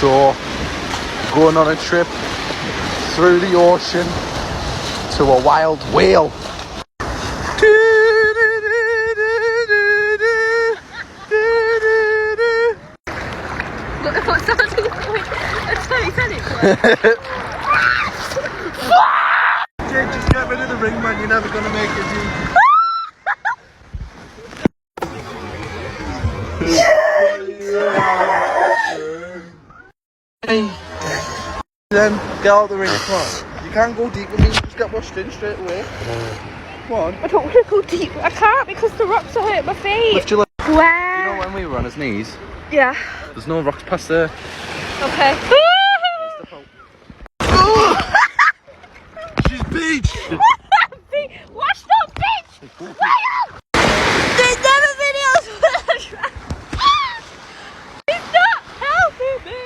So, going on a trip through the ocean to a wild whale. Look, I thought something was Titanic. Jake, just get rid of the ring, man. You're never going to make it, Then get out of the ring, come on. You can't go deep with me, you just get washed in straight away. Come on. I don't want to go deep. I can't because the rocks are hurting my feet. Lift your leg. Where? You know when we were on his knees? Yeah. There's no rocks past there. Okay. She's beached! Watch that bitch! There's never been else. He's not helping me.